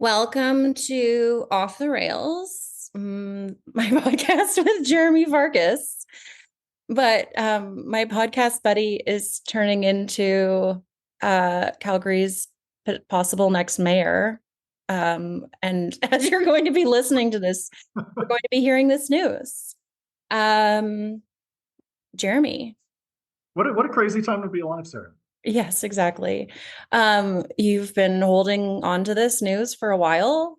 Welcome to Off the Rails, my podcast with Jeromy Farkas. But my podcast buddy is turning into Calgary's possible next mayor. And as you're going to be listening to this, you're going to be hearing this news. Jeromy. What a crazy time to be alive, Sarah. Yes, exactly. You've been holding on to this news for a while.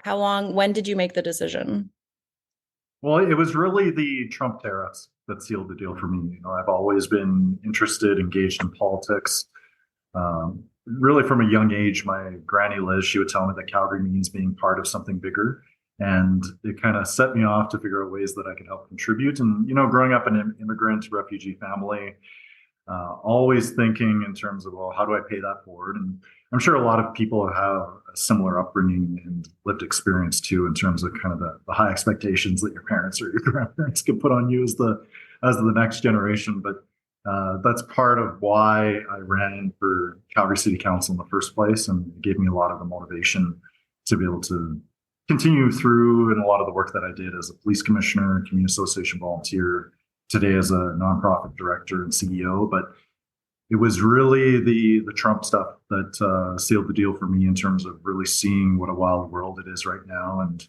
How long, when did you make the decision? Well, it was really the Trump tariffs that sealed the deal for me. I've always been interested, engaged in politics. Really from a young age, my granny Liz, she would tell me that Calgary means being part of something bigger. And it kind of set me off to figure out ways that I could help contribute. And, growing up in an immigrant refugee family, always thinking in terms of, well, how do I pay that forward? And I'm sure a lot of people have a similar upbringing and lived experience too, in terms of kind of the high expectations that your parents or your grandparents can put on you as the next generation. But that's part of why I ran for Calgary City Council in the first place, and it gave me a lot of the motivation to be able to continue through in a lot of the work that I did as a police commissioner, community association volunteer, today as a nonprofit director and CEO. But it was really the Trump stuff that sealed the deal for me in terms of really seeing what a wild world it is right now, and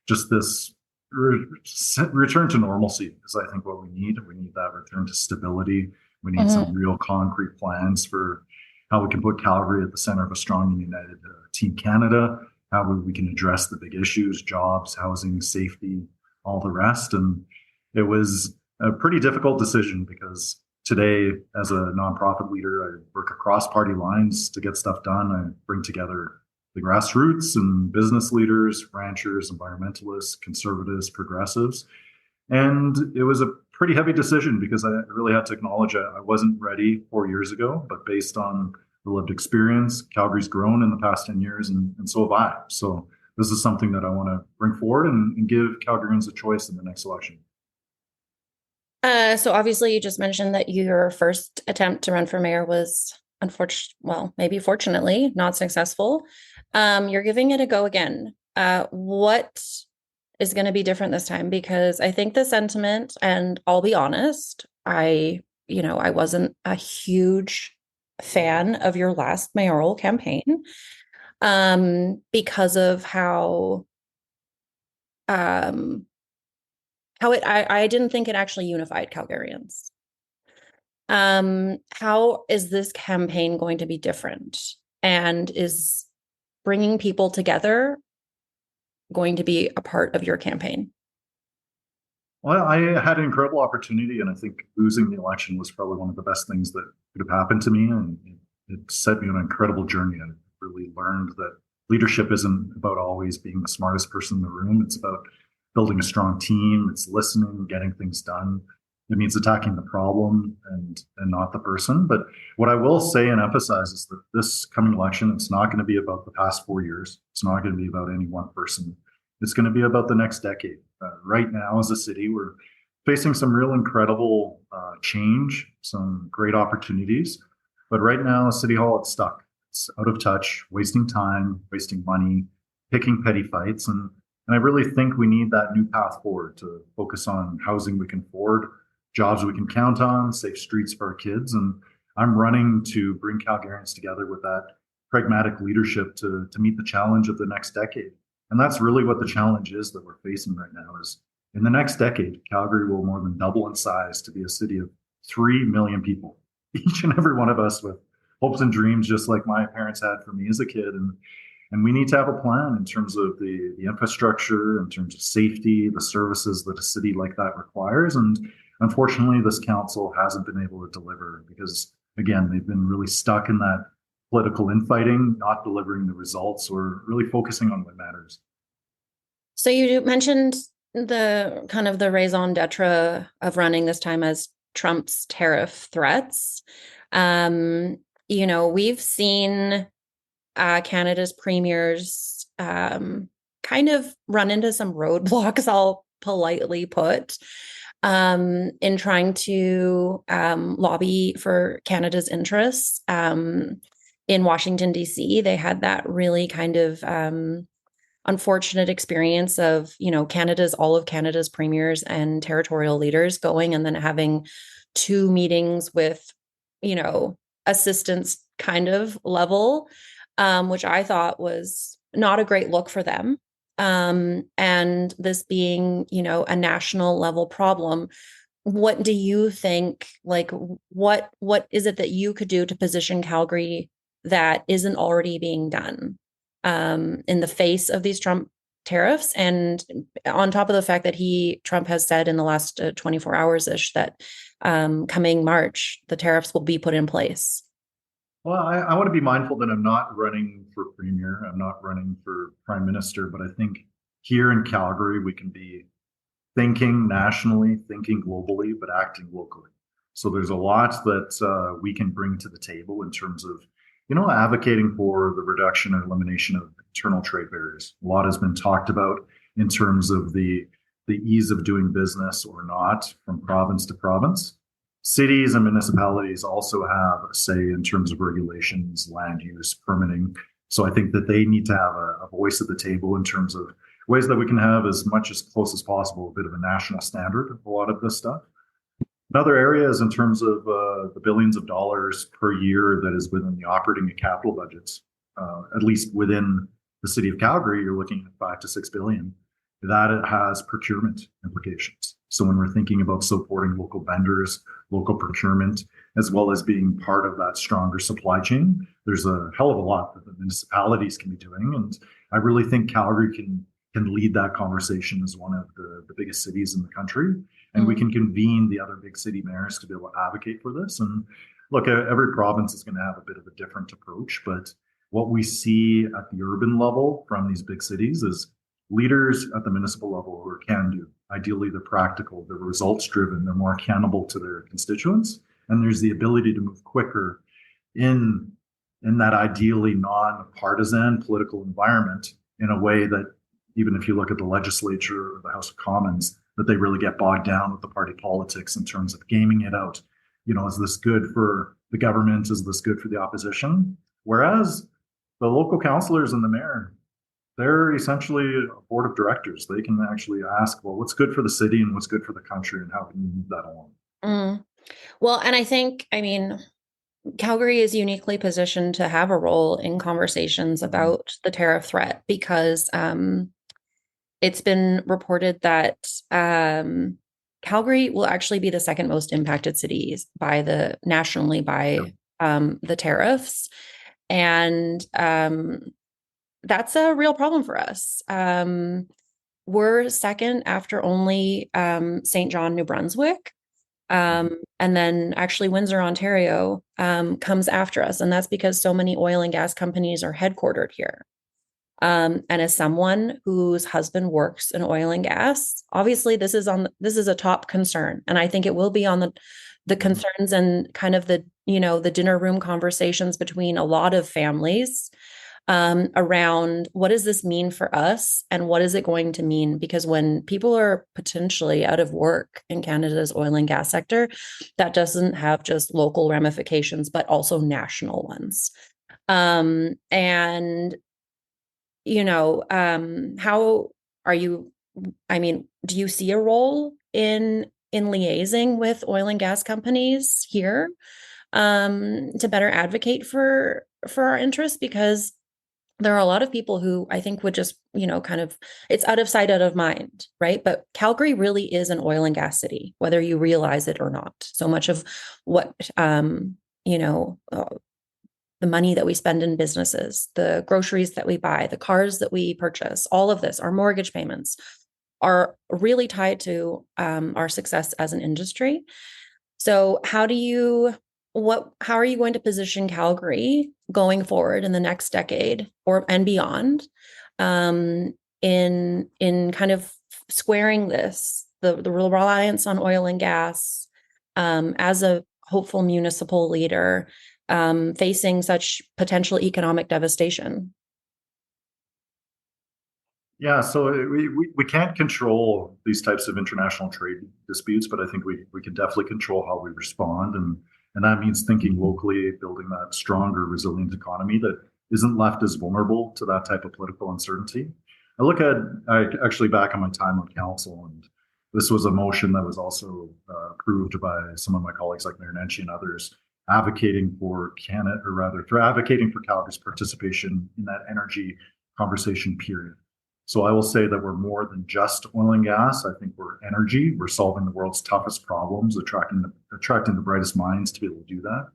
just this return to normalcy is, I think, what we need. We need that return to stability. We need some real concrete plans for how we can put Calgary at the center of a strong and united Team Canada, how we can address the big issues, jobs, housing, safety, all the rest. And it was a pretty difficult decision because today, as a nonprofit leader, I work across party lines to get stuff done. I bring together the grassroots and business leaders, ranchers, environmentalists, conservatives, progressives. And it was a pretty heavy decision because I really had to acknowledge I wasn't ready 4 years ago, but based on the lived experience, Calgary's grown in the past 10 years, and so have I. So this is something that I want to bring forward and give Calgarians a choice in the next election. So obviously you just mentioned that your first attempt to run for mayor was maybe fortunately not successful. You're giving it a go again. What is going to be different this time? Because I think the sentiment, and I'll be honest, I wasn't a huge fan of your last mayoral campaign, because of how I didn't think it actually unified Calgarians. How is this campaign going to be different? And is bringing people together going to be a part of your campaign? Well, I had an incredible opportunity, and I think losing the election was probably one of the best things that could have happened to me. And it set me on an incredible journey. I really learned that leadership isn't about always being the smartest person in the room. It's about building a strong team. It's listening, getting things done. It means attacking the problem and not the person. But what I will say and emphasize is that this coming election, it's not going to be about the past 4 years. It's not going to be about any one person. It's going to be about the next decade. Right now, as a city, we're facing some real incredible change, some great opportunities. But right now, City Hall, it's stuck. It's out of touch, wasting time, wasting money, picking petty fights. And I really think we need that new path forward to focus on housing we can afford, jobs we can count on, safe streets for our kids. And I'm running to bring Calgarians together with that pragmatic leadership to meet the challenge of the next decade. And that's really what the challenge is that we're facing right now is in the next decade, Calgary will more than double in size to be a city of 3 million people, each and every one of us with hopes and dreams, just like my parents had for me as a kid. And we need to have a plan in terms of the infrastructure, in terms of safety, the services that a city like that requires. And unfortunately, this council hasn't been able to deliver because, again, they've been really stuck in that political infighting, not delivering the results or really focusing on what matters. So you mentioned the kind of the raison d'etre of running this time as Trump's tariff threats. We've seen Canada's premiers kind of run into some roadblocks, I'll politely put, in trying to lobby for Canada's interests. in Washington, D.C., they had that really kind of unfortunate experience of, all of Canada's premiers and territorial leaders going and then having two meetings with, assistance kind of level, which I thought was not a great look for them. And this being, a national level problem, what do you think, like, what is it that you could do to position Calgary that isn't already being done in the face of these Trump tariffs? And on top of the fact that Trump has said in the last 24 hours ish that coming March, the tariffs will be put in place. Well, I want to be mindful that I'm not running for premier. I'm not running for prime minister, but I think here in Calgary, we can be thinking nationally, thinking globally, but acting locally. So there's a lot that we can bring to the table in terms of, advocating for the reduction and elimination of internal trade barriers. A lot has been talked about in terms of the ease of doing business or not from province to province. Cities and municipalities also have a say in terms of regulations, land use, permitting. So I think that they need to have a voice at the table in terms of ways that we can have as much as close as possible, a bit of a national standard of a lot of this stuff. Another area is in terms of the billions of dollars per year that is within the operating and capital budgets. At least within the city of Calgary, you're looking at 5 to 6 billion. That it has procurement implications. So when we're thinking about supporting local vendors, local procurement, as well as being part of that stronger supply chain, there's a hell of a lot that the municipalities can be doing. And I really think Calgary can lead that conversation as one of the biggest cities in the country. And we can convene the other big city mayors to be able to advocate for this. And look, every province is going to have a bit of a different approach. But what we see at the urban level from these big cities is leaders at the municipal level who are can do. Ideally, they're practical, they're results driven, they're more accountable to their constituents. And there's the ability to move quicker in that ideally non-partisan political environment in a way that even if you look at the legislature or the House of Commons, that they really get bogged down with the party politics in terms of gaming it out. Is this good for the government? Is this good for the opposition? Whereas the local councillors and the mayor, they're essentially a board of directors. They can actually ask, well, what's good for the city and what's good for the country and how can we move that along? Well, and I mean, Calgary is uniquely positioned to have a role in conversations about the tariff threat because it's been reported that Calgary will actually be the second most impacted cities nationally by the tariffs. And that's a real problem for us. We're second after only St. John, New Brunswick. And then actually Windsor, Ontario comes after us. And that's because so many oil and gas companies are headquartered here. And as someone whose husband works in oil and gas, obviously this is a top concern. And I think it will be on the concerns and kind of the dinner room conversations between a lot of families around what does this mean for us and what is it going to mean? Because when people are potentially out of work in Canada's oil and gas sector, that doesn't have just local ramifications, but also national ones. And how are you, do you see a role in liaising with oil and gas companies here to better advocate for our interests? Because there are a lot of people who I think would just, it's out of sight, out of mind, right? But Calgary really is an oil and gas city, whether you realize it or not. So much of what, the money that we spend in businesses, the groceries that we buy, the cars that we purchase, all of this, our mortgage payments are really tied to our success as an industry. So how are you going to position Calgary going forward in the next decade and beyond in kind of squaring the reliance on oil and gas as a hopeful municipal leader facing such potential economic devastation? Yeah, so we can't control these types of international trade disputes, but I think we can definitely control how we respond. And And that means thinking locally, building that stronger, resilient economy that isn't left as vulnerable to that type of political uncertainty. I actually back on my time on council, and this was a motion that was also approved by some of my colleagues like Mayor Nenshi and others, advocating for Canada, or rather, for advocating for Calgary's participation in that energy conversation period. So I will say that we're more than just oil and gas. I think we're energy. We're solving the world's toughest problems, attracting the brightest minds to be able to do that.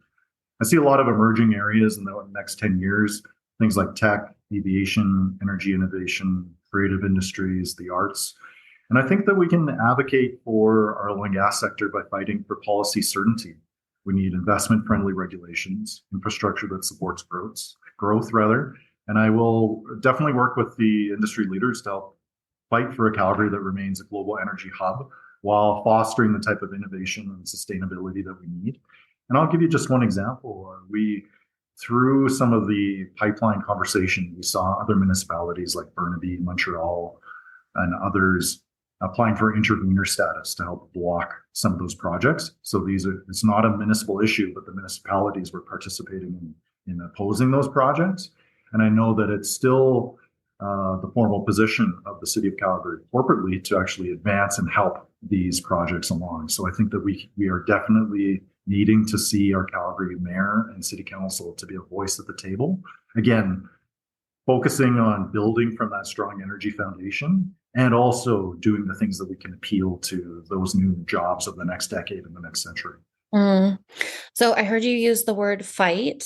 I see a lot of emerging areas in the next 10 years, things like tech, aviation, energy innovation, creative industries, the arts. And I think that we can advocate for our oil and gas sector by fighting for policy certainty. We need investment-friendly regulations, infrastructure that supports growth rather. And I will definitely work with the industry leaders to help fight for a Calgary that remains a global energy hub while fostering the type of innovation and sustainability that we need. And I'll give you just one example. Through some of the pipeline conversation, we saw other municipalities like Burnaby, Montreal, and others applying for intervener status to help block some of those projects. So it's not a municipal issue, but the municipalities were participating in opposing those projects. And I know that it's still the formal position of the City of Calgary corporately to actually advance and help these projects along. So I think that we are definitely needing to see our Calgary mayor and city council to be a voice at the table. Again, focusing on building from that strong energy foundation and also doing the things that we can appeal to those new jobs of the next decade and the next century. So I heard you use the word fight.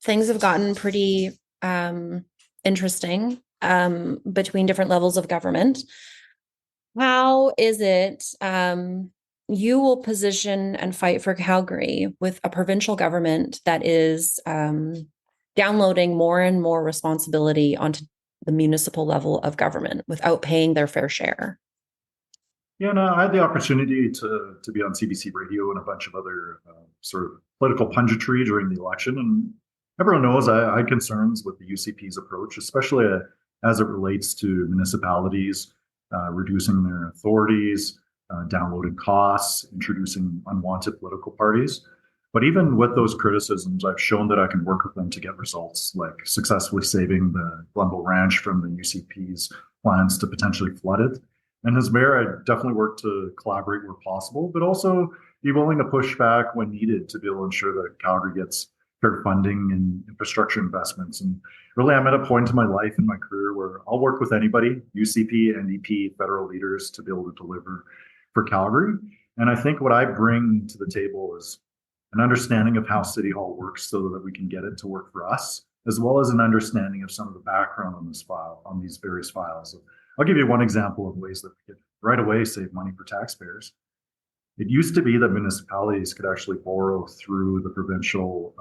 Things have gotten pretty interesting between different levels of government. How is it you will position and fight for Calgary with a provincial government that is downloading more and more responsibility onto the municipal level of government without paying their fair share? Yeah, no, I had the opportunity to be on CBC Radio and a bunch of other sort of political punditry during the election, and everyone knows I had concerns with the UCP's approach, especially as it relates to municipalities reducing their authorities, downloading costs, introducing unwanted political parties. But even with those criticisms, I've shown that I can work with them to get results, like successfully saving the Glenville Ranch from the UCP's plans to potentially flood it. And as mayor, I definitely work to collaborate where possible, but also be willing to push back when needed to be able to ensure that Calgary gets fair funding and infrastructure investments. And really, I'm at a point in my life and my career where I'll work with anybody, UCP, NDP, federal leaders, to be able to deliver for Calgary. And I think what I bring to the table is an understanding of how City Hall works so that we can get it to work for us, as well as an understanding of some of the background on this file, on these various files. I'll give you one example of ways that we could right away save money for taxpayers. It used to be that municipalities could actually borrow through the provincial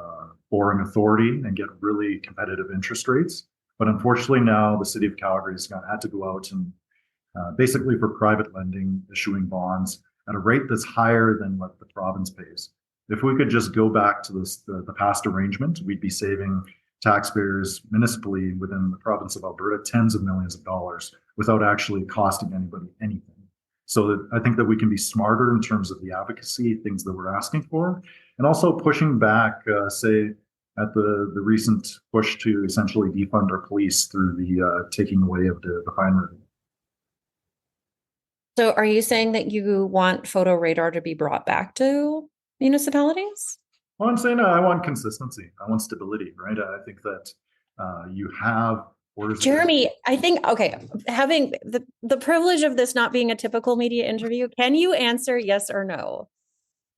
borrowing authority and get really competitive interest rates. But unfortunately now the City of Calgary has had to go out and basically for private lending, issuing bonds at a rate that's higher than what the province pays. If we could just go back to the past arrangement, we'd be saving taxpayers municipally within the province of Alberta tens of millions of dollars without actually costing anybody anything. So that I think that we can be smarter in terms of the advocacy, things that we're asking for, and also pushing back, say, at the recent push to essentially defund our police through the taking away of the fine revenue. So are you saying that you want photo radar to be brought back to municipalities? Well, I'm saying I want consistency. I want stability, right? I think that you have orders. Jeromy, I think, okay, having the privilege of this not being a typical media interview, can you answer yes or no?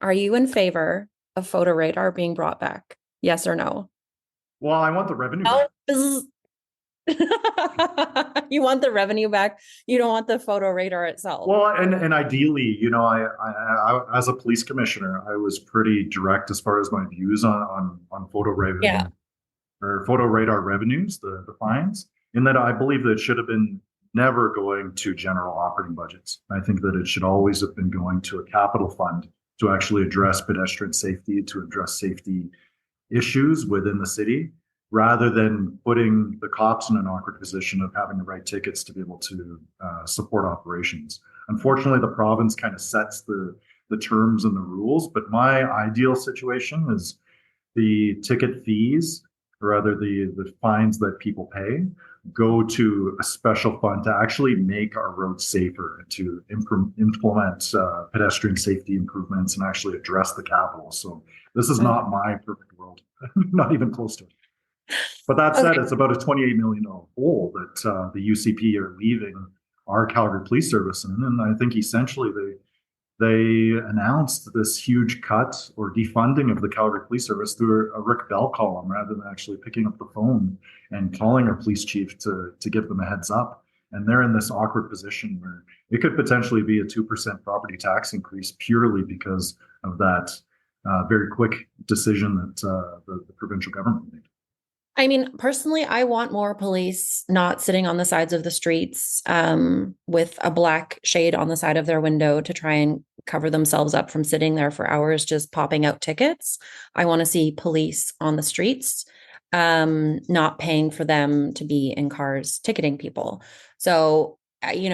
Are you in favor of photo radar being brought back? Yes or no? Well, I want the revenue back. You want the revenue back. You don't want the photo radar itself. Well, and ideally, I as a police commissioner, I was pretty direct as far as my views on photo revenue or photo radar revenues, the fines, in that I believe that it should have been never going to general operating budgets. I think that it should always have been going to a capital fund to actually address pedestrian safety, to address safety issues within the city, rather than putting the cops in an awkward position of having to write tickets to be able to support operations. Unfortunately, the province kind of sets the the terms and the rules. But my ideal situation is the ticket fees, or rather the fines that people pay, go to a special fund to actually make our roads safer and to implement pedestrian safety improvements and actually address the capital. So this is not my perfect world, not even close to it. But that said, Okay. it's about a $28 million hole that the UCP are leaving our Calgary Police Service in. And I think essentially they announced this huge cut or defunding of the Calgary Police Service through a Rick Bell column rather than actually picking up the phone and calling our police chief to give them a heads up. And they're in this awkward position where it could potentially be a 2% property tax increase purely because of that very quick decision that the provincial government made. I mean, personally, I want more police not sitting on the sides of the streets with a black shade on the side of their window to try and cover themselves up from sitting there for hours just popping out tickets. I want to see police on the streets, not paying for them to be in cars ticketing people. So, I think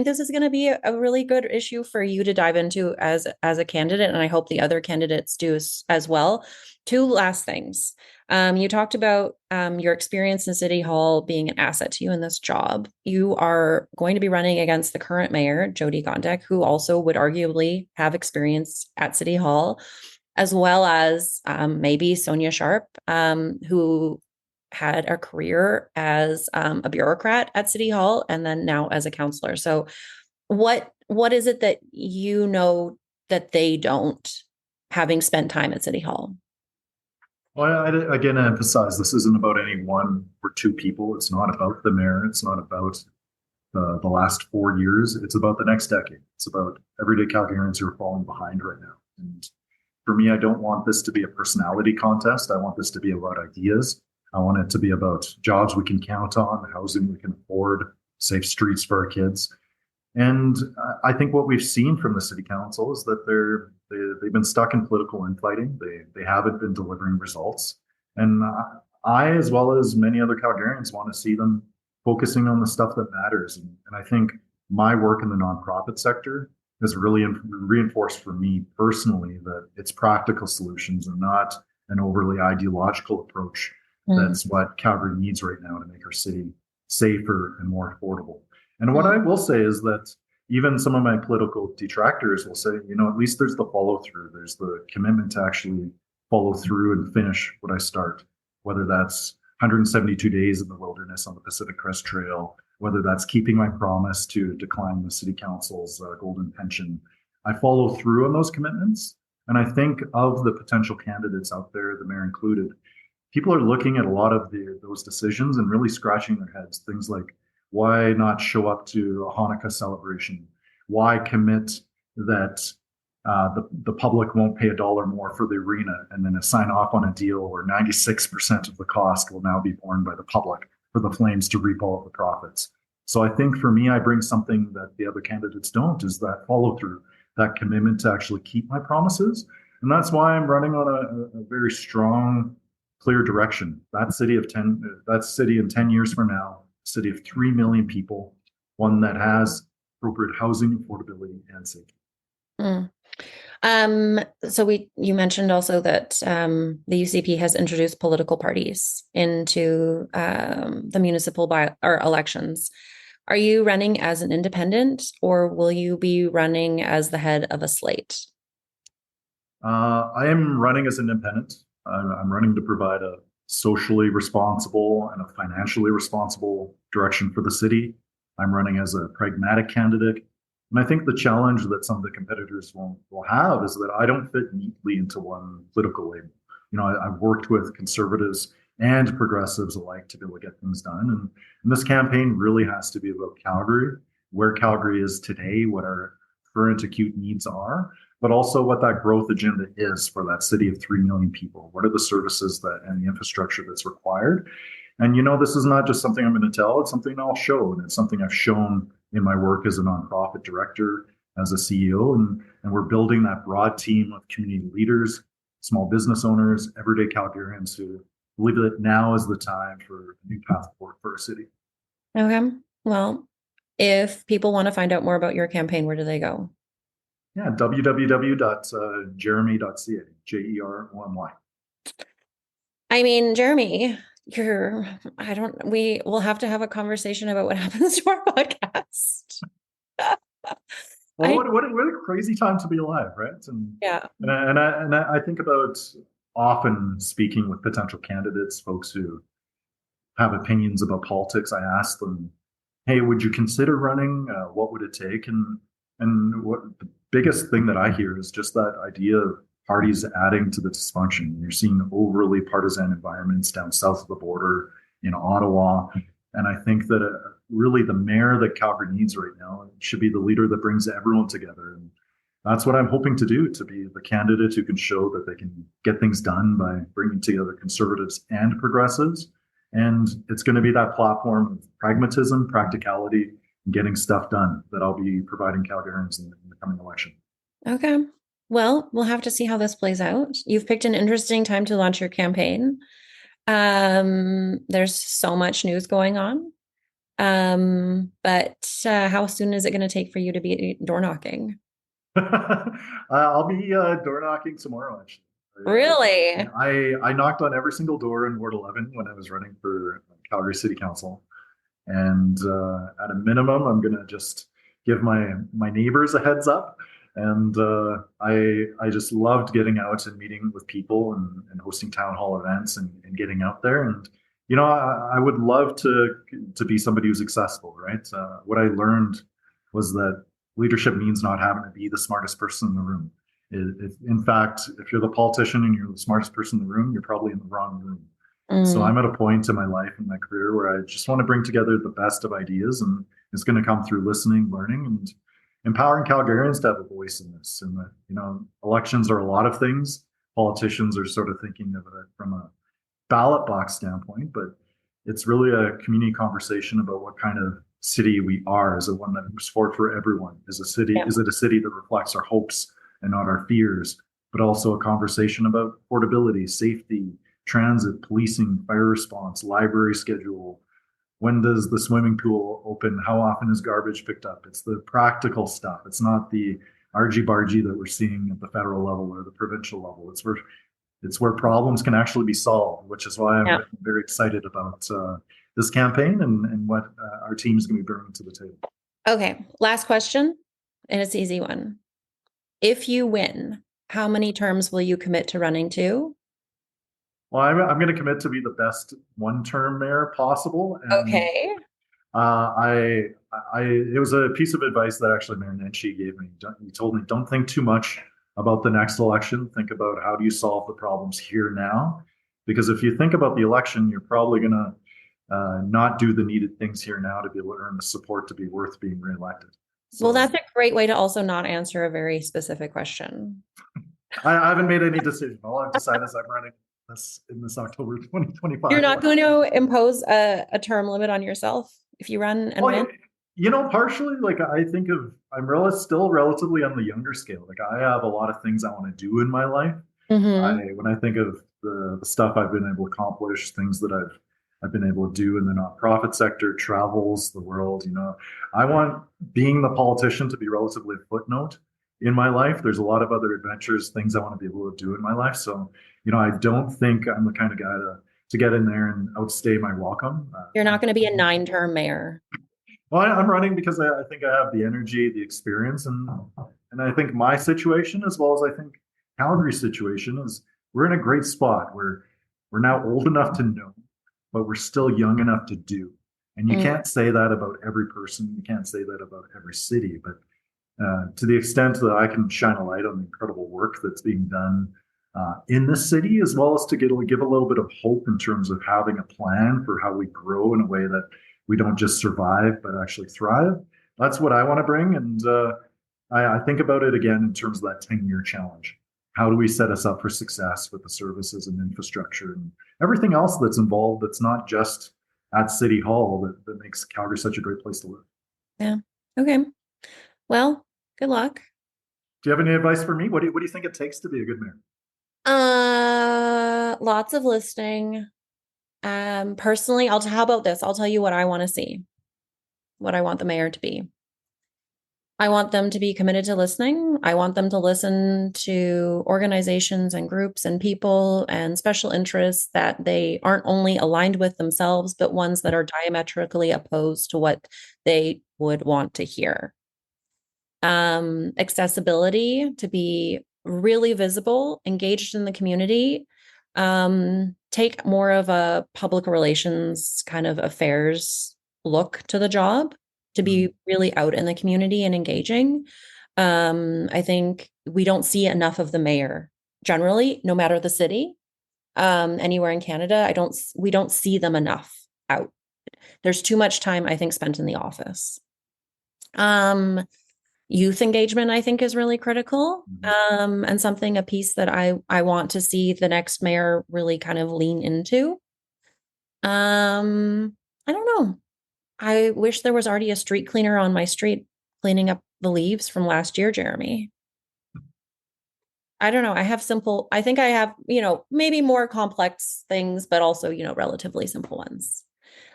this is going to be a really good issue for you to dive into as a candidate, and I hope the other candidates do as well. Two last things. You talked about your experience in City Hall being an asset to you in this job. You are going to be running against the current mayor, Jody Gondek, who also would arguably have experience at City Hall, as well as maybe Sonia Sharp, who had a career as a bureaucrat at City Hall and then now as a counselor. So what is it that you know that they don't, having spent time at City Hall? Well, I again emphasize this isn't about any one or two people. It's not about the mayor. It's not about the last 4 years. It's about the next decade. It's about everyday Calgarians who are falling behind right now. And for me, I don't want this to be a personality contest. I want this to be about ideas. I want it to be about jobs we can count on, housing we can afford, safe streets for our kids. And I think what we've seen from the city council is that they've been stuck in political infighting. They haven't been delivering results. And I, as well as many other Calgarians, want to see them focusing on the stuff that matters. And I think my work in the nonprofit sector has really reinforced for me personally that it's practical solutions and not an overly ideological approach. That's what Calgary needs right now to make our city safer and more affordable. And what I will say is that even some of my political detractors will say, at least there's the follow through. There's the commitment to actually follow through and finish what I start, whether that's 172 days in the wilderness on the Pacific Crest Trail, whether that's keeping my promise to decline the city council's golden pension. I follow through on those commitments. And I think of the potential candidates out there, the mayor included, people are looking at a lot of those decisions and really scratching their heads. Things like, why not show up to a Hanukkah celebration? Why commit that the public won't pay $1 more for the arena and then sign off on a deal where 96% of the cost will now be borne by the public for the Flames to reap all of the profits? So I think for me, I bring something that the other candidates don't, is that follow through, that commitment to actually keep my promises. And that's why I'm running on a very strong, clear direction. That city in 10 years from now, city of 3 million people, one that has appropriate housing, affordability, and safety. So you mentioned also that the UCP has introduced political parties into the municipal elections. Are you running as an independent, or will you be running as the head of a slate? I am running as an independent. I'm running to provide a socially responsible and a financially responsible direction for the city. I'm running as a pragmatic candidate. And I think the challenge that some of the competitors will have is that I don't fit neatly into one political label. I've worked with conservatives and progressives alike to be able to get things done. And this campaign really has to be about Calgary, where Calgary is today, what our current acute needs are, but also what that growth agenda is for that city of 3 million people. What are the services and the infrastructure that's required? And this is not just something I'm going to tell, it's something I'll show. And it's something I've shown in my work as a nonprofit director, as a CEO. And we're building that broad team of community leaders, small business owners, everyday Calgarians who believe that now is the time for a new path forward for our city. Okay. Well, If people want to find out more about your campaign, where do they go? Yeah, www.jeromy.ca, Jeromy. I mean, Jeromy, we will have to have a conversation about what happens to our podcast. Well, I, what a crazy time to be alive, right? yeah. I think about often speaking with potential candidates, folks who have opinions about politics. I ask them, "Hey, would you consider running? What would it take?" And what the biggest thing that I hear is just that idea of parties adding to the dysfunction. You're seeing overly partisan environments down south of the border in Ottawa, and I think that really the mayor that Calgary needs right now should be the leader that brings everyone together. And that's what I'm hoping to do, to be the candidate who can show that they can get things done by bringing together conservatives and progressives. And it's going to be that platform of pragmatism, practicality, and getting stuff done that I'll be providing Calgarians in the coming election. Okay. Well, we'll have to see how this plays out. You've picked an interesting time to launch your campaign. There's so much news going on. But how soon is it going to take for you to be door knocking? I'll be door knocking tomorrow, actually. Really? I knocked on every single door in Ward 11 when I was running for Calgary City Council. And at a minimum, I'm going to just give my neighbors a heads up. And I just loved getting out and meeting with people and hosting town hall events and getting out there. And I would love to be somebody who's accessible, right? What I learned was that leadership means not having to be the smartest person in the room. In fact, if you're the politician and you're the smartest person in the room, you're probably in the wrong room. So Mm, I'm at a point in my life and my career where I just want to bring together the best of ideas, and it's going to come through listening, learning, and empowering Calgarians to have a voice in this. And that, elections are a lot of things. Politicians are sort of thinking of it from a ballot box standpoint, but it's really a community conversation about what kind of city we are. Is it one that moves forward for everyone? yeah. Is it a city that reflects our hopes and not our fears? But also a conversation about affordability, safety, transit, policing, fire response, library schedule. When does the swimming pool open? How often is garbage picked up? It's the practical stuff. It's not the argy bargy that we're seeing at the federal level or the provincial level. It's where problems can actually be solved, which is why I'm Yeah. very excited about this campaign and what our team is going to be bringing to the table. Okay. Last question, and it's an easy one. If you win, how many terms will you commit to running to? Well, I'm going to commit to be the best one-term mayor possible, and Okay. it was a piece of advice that actually Mayor Nenshi gave me. He told me, don't think too much about the next election. Think about how do you solve the problems here now, because if you think about the election, you're probably going to not do the needed things here now to be able to earn the support to be worth being reelected. Well, So that's a great way to also not answer a very specific question. I haven't made any decision. All I've decided is I'm running this in this October You're 2025 not election. going to impose a term limit on yourself if you run and Well, win? partially, like I think of, still relatively on the younger scale. Like I have a lot of things I want to do in my life. Mm-hmm. When I think of the stuff I've been able to accomplish, things that I've been able to do in the nonprofit sector, travels the world. I want being the politician to be relatively a footnote in my life. There's a lot of other adventures, things I want to be able to do in my life. So, I don't think I'm the kind of guy to get in there and outstay my welcome. You're not going to be a 9-term mayor. Well, I'm running because I think I have the energy, the experience, and I think my situation, as well as I think Calgary's situation, is we're in a great spot where we're now old enough to know, but we're still young enough to do. And you Mm. can't say that about every person. You can't say that about every city. But to the extent that I can shine a light on the incredible work that's being done in the city, as well as to give a little bit of hope in terms of having a plan for how we grow in a way that we don't just survive, but actually thrive. That's what I want to bring. And I think about it again in terms of that 10-year challenge. How do we set us up for success with the services and infrastructure and everything else that's involved that's not just at City Hall that makes Calgary such a great place to live? Yeah. Okay. Well, good luck. Do you have any advice for me? What do you think it takes to be a good mayor? Lots of listening. Personally, how about this? I'll tell you what I want to see. what I want the mayor to be. I want them to be committed to listening. I want them to listen to organizations and groups and people and special interests that they aren't only aligned with themselves, but ones that are diametrically opposed to what they would want to hear. Accessibility, to be really visible, engaged in the community, take more of a public relations kind of affairs look to the job, to be really out in the community and engaging. I think we don't see enough of the mayor generally, no matter the city, anywhere in Canada. We don't see them enough out. There's too much time, I think, spent in the office. Youth engagement, I think, is really critical, and a piece that I want to see the next mayor really kind of lean into. I don't know. I wish there was already a street cleaner on my street cleaning up the leaves from last year, Jeromy. I don't know. I think I have, maybe more complex things, but also, relatively simple ones.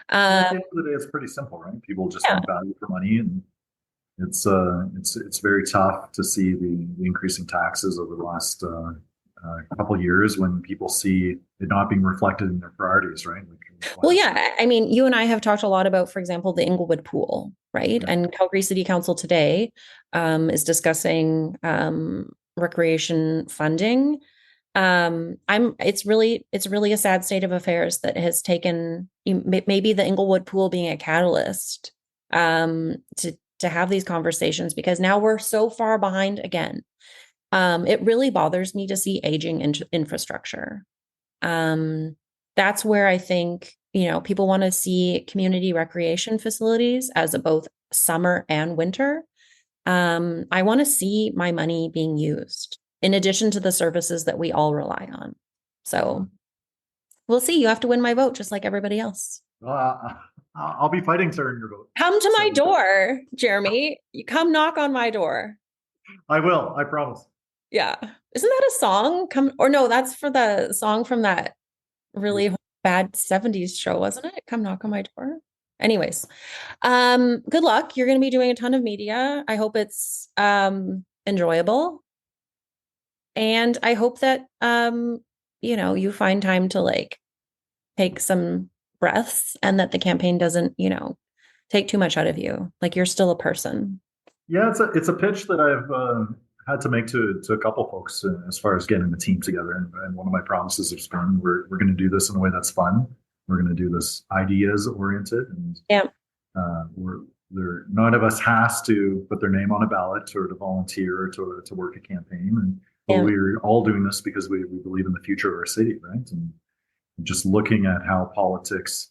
At the end of the day, it's pretty simple, right? People just want value for money, and it's very tough to see the increasing taxes over the last couple of years when people see it not being reflected in their priorities, right? Well, yeah. I mean, you and I have talked a lot about, for example, the Inglewood pool, right? Yeah. And Calgary City Council today is discussing recreation funding. It's really a sad state of affairs that has taken maybe the Inglewood pool being a catalyst to have these conversations, because now we're so far behind again. It really bothers me to see aging infrastructure. That's where I think, people want to see community recreation facilities as a both summer and winter. I want to see my money being used in addition to the services that we all rely on. So we'll see. You have to win my vote, just like everybody else. I'll be fighting to earn your vote. Come to my door, Jeromy. You come knock on my door. I will. I promise. Yeah. Isn't that a song? No, that's for the song from that really bad 70s show, wasn't it? Come knock on my door. Anyways, good luck. You're going to be doing a ton of media. I hope it's enjoyable. And I hope that, you find time to take some breaths, and that the campaign doesn't, take too much out of you. Like, you're still a person. Yeah, it's a pitch that I've had to make to a couple folks as far as getting the team together. And one of my promises has been we're going to do this in a way that's fun. We're going to do this ideas oriented, and none of us has to put their name on a ballot or to volunteer or to work a campaign. But we're all doing this because we believe in the future of our city, right? And just looking at how politics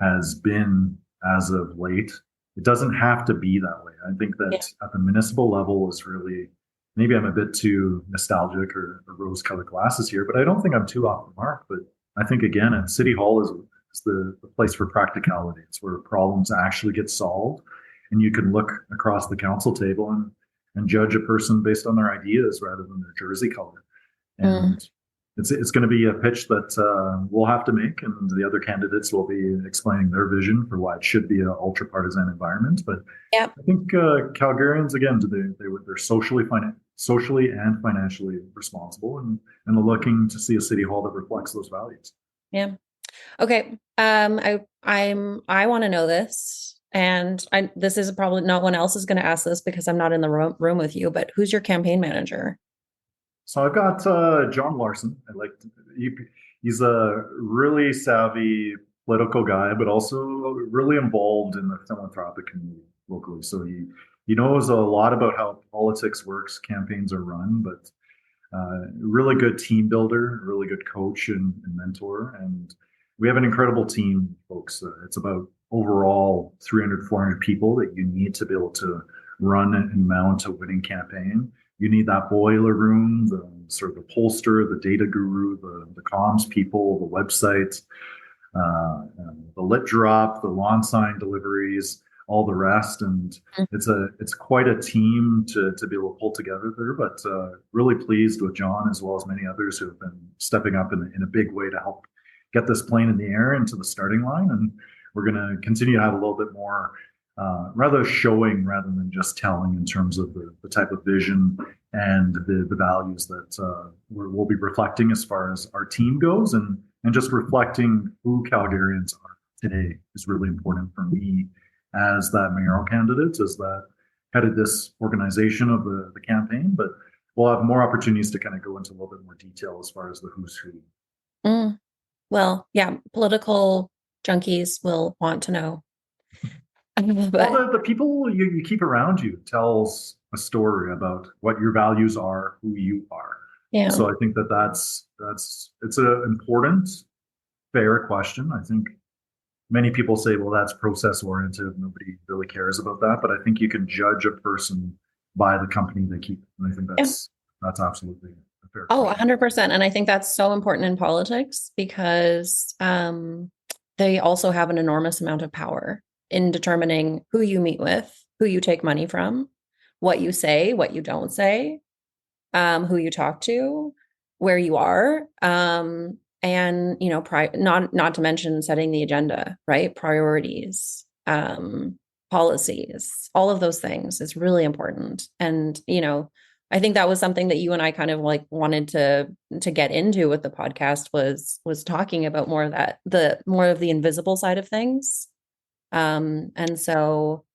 has been as of late, it doesn't have to be that way. I think that at the municipal level is really, maybe I'm a bit too nostalgic or rose-colored glasses here, but I don't think I'm too off the mark. But I think, again, at City Hall is the place for practicality. It's where problems actually get solved, and you can look across the council table and judge a person based on their ideas rather than their jersey color. And it's going to be a pitch that we'll have to make, and the other candidates will be explaining their vision for why it should be an ultra partisan environment. But I think Calgarians, again, they're socially and financially responsible, and they're looking to see a city hall that reflects those values. Yeah. Okay. I want to know this, and this is probably no one else is going to ask this because I'm not in the room with you, but who's your campaign manager? So I've got John Larson. He's a really savvy political guy, but also really involved in the philanthropic community locally. So he knows a lot about how politics works, campaigns are run, but really good team builder, really good coach and mentor. And we have an incredible team, folks. It's about overall 300, 400 people that you need to be able to run and mount a winning campaign. You need that boiler room, the sort of the pollster, the data guru, the comms people, the website, the lit drop, the lawn sign deliveries, all the rest. And it's quite a team to be able to pull together there, but really pleased with John as well as many others who have been stepping up in a big way to help get this plane in the air into the starting line. And we're going to continue to have a little bit more rather showing rather than just telling in terms of the type of vision and the values that we'll be reflecting as far as our team goes, and just reflecting who Calgarians are today is really important for me as that mayoral candidate, as that headed this organization of the campaign. But we'll have more opportunities to kind of go into a little bit more detail as far as the who's who. Mm. Well, yeah, political junkies will want to know. Well, But the people you keep around you tells a story about what your values are, who you are. yeah, So I think that's it's an important, fair question. I think many people say, well, that's process oriented. Nobody really cares about that. But I think you can judge a person by the company they keep. And I think yeah. that's absolutely a fair Oh, question. 100%. And I think that's so important in politics because they also have an enormous amount of power in determining who you meet with, who you take money from, what you say, what you don't say, who you talk to, where you are, and not to mention setting the agenda, right? Priorities, policies, all of those things is really important. And I think that was something that you and I kind of like wanted to get into with the podcast was talking about more of that, the more of the invisible side of things. And so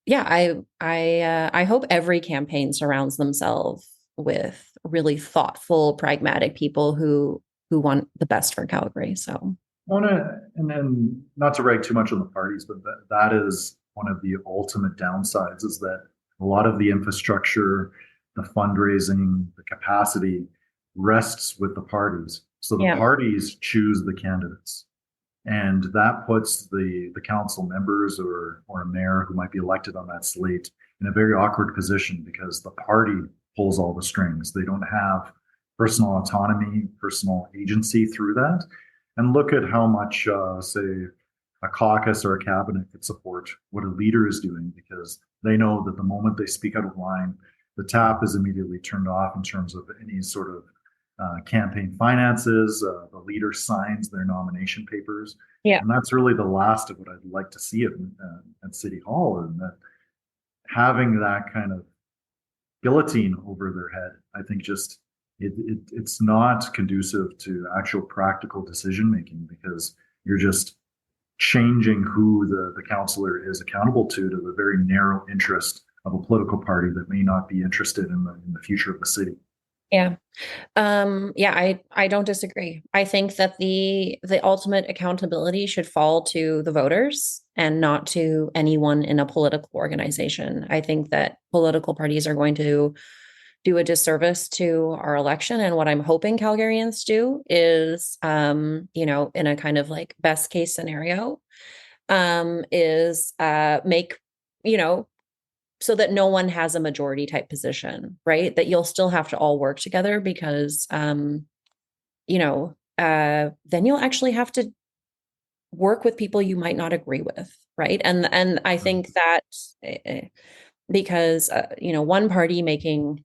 yeah, I hope every campaign surrounds themselves with really thoughtful, pragmatic people who want the best for Calgary. So And then not to rag too much on the parties, but that is one of the ultimate downsides is that a lot of the infrastructure, the fundraising, the capacity rests with the parties. So the yeah, parties choose the candidates. And that puts the council members or a mayor who might be elected on that slate in a very awkward position because the party pulls all the strings. They don't have personal autonomy, personal agency through that. And look at how much, say, a caucus or a cabinet could support what a leader is doing because they know that the moment they speak out of line, the tap is immediately turned off in terms of any sort of campaign finances. The leader signs their nomination papers. yeah, And that's really the last of what I'd like to see at City Hall. And that having that kind of guillotine over their head, I think just it's not conducive to actual practical decision making because you're just changing who the councillor is accountable to the very narrow interest of a political party that may not be interested in the future of the city. yeah. Yeah, I don't disagree. I think that the ultimate accountability should fall to the voters and not to anyone in a political organization. I think that political parties are going to do a disservice to our election. And what I'm hoping Calgarians do is, in a kind of like best case scenario, is make, you know, so that no one has a majority type position, right? That you'll still have to all work together because, then you'll actually have to work with people you might not agree with, right? And I think that because one party making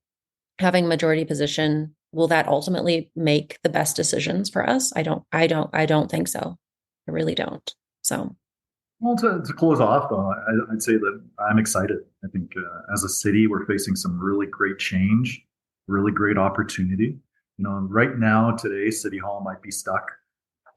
having majority position, will that ultimately make the best decisions for us? I don't think so. I really don't. So Well, to close off, though, I'd say that I'm excited. I think as a city, we're facing some really great change, really great opportunity. Right now, today, City Hall might be stuck,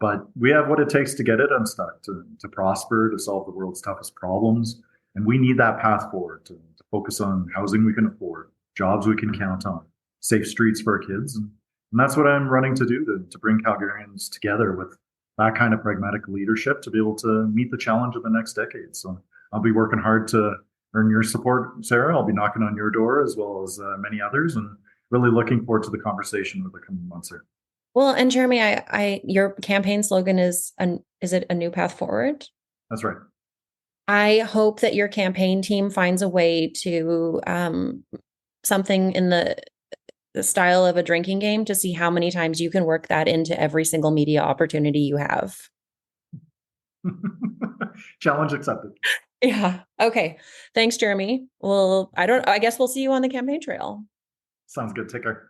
but we have what it takes to get it unstuck, to prosper, to solve the world's toughest problems. And we need that path forward to focus on housing we can afford, jobs we can count on, safe streets for our kids. And that's what I'm running to do to bring Calgarians together with that kind of pragmatic leadership to be able to meet the challenge of the next decade. So I'll be working hard to earn your support, Sarah. I'll be knocking on your door as well as many others, and really looking forward to the conversation over the coming months here. well, and Jeromy, I your campaign slogan is it a new path forward? That's right. I hope that your campaign team finds a way to something in the style of a drinking game to see how many times you can work that into every single media opportunity you have. Challenge accepted. Yeah. Okay. Thanks, Jeromy. Well, I guess we'll see you on the campaign trail. Sounds good. Take care.